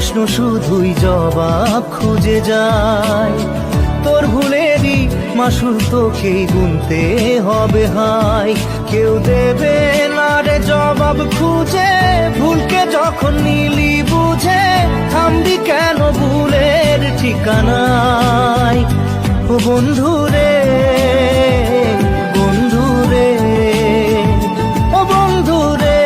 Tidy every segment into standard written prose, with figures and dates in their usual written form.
প্রশ্ন শুধুই জবাব খুঁজে যায়। তোর ভুলেরই মাসুল তোকেই গুনতে হবে হায়। কেউ দেবে না রে জবাব খুঁজে, ভুলকে যখন নিলি বুঝে থামবি কেন ভুলের ঠিকানায়। ও বন্ধু রে, বন্ধু রে, ও বন্ধু রে।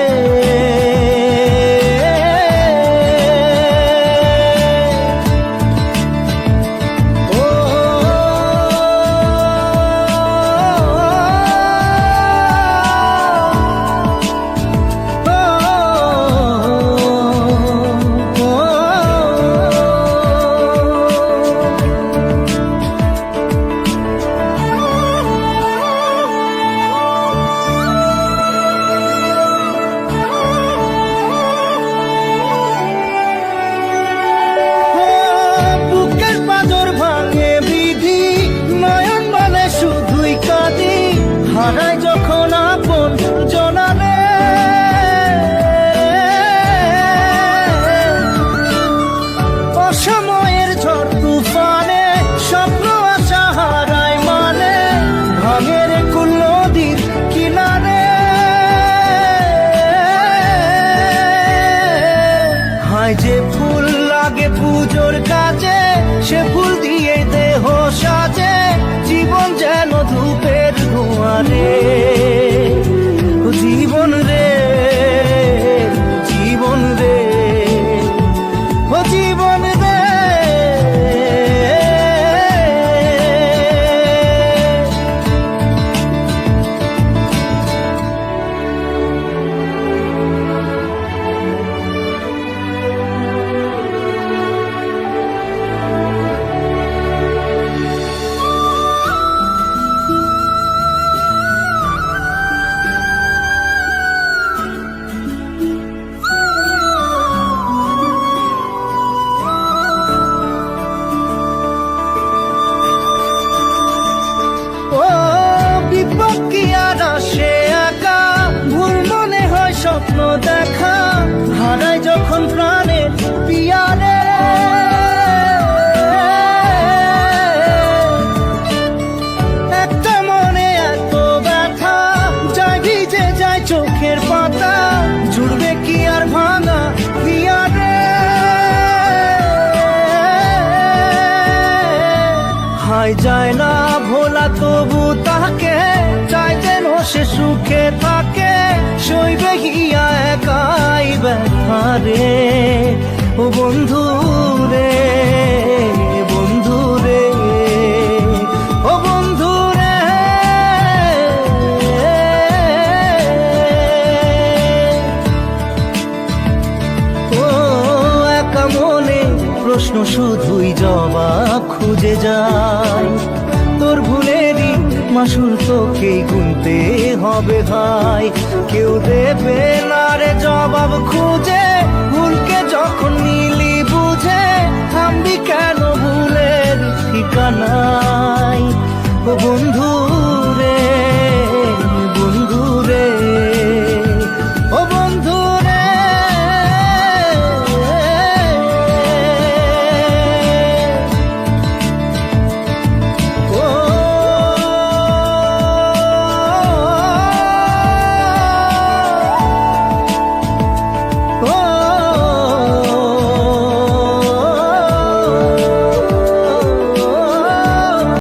হারাই যখন আপন জনারে, অসময়ের ঝড় তুফানে স্বপ্ন আশা হারায় মানে, ভাঙের কুল নদীর কিনারে। হায় যে ফুল লাগে পুজোর কাজে, সে ফুল দিয়ে দেহ সাজে, জীবন যেন ধূপের ধোঁয়ারে। জীবন রে, জীবন রে, ও জীবন রে। স্বপ্ন দেখা হারাই যখন প্রাণের পিয়ারে, একটা মনে এত ব্যথা যায় ভিজে যায় চোখের পাতা, জুড়বে কি আর ভাঙা পিয়ারে। হায় যায় না ভোলা তবু তাকে চাই যেন সে সুখে থাকে, সইবে গিয়া একাই ব্যথা রে। ও বন্ধু রে, বন্ধু রে, ও বন্ধু রে। ও একা মনে প্রশ্ন শুধুই জবাব খুঁজে যায়। তোর ভুলেরই মাসুল তোকেই গুনতে হবে ভাই। কেউ দেবে না রে জবাব খুঁজে, ভুলকে যখন নিলি বুঝে থামবি কেন ভুলের ঠিকানায়। ও বন্ধু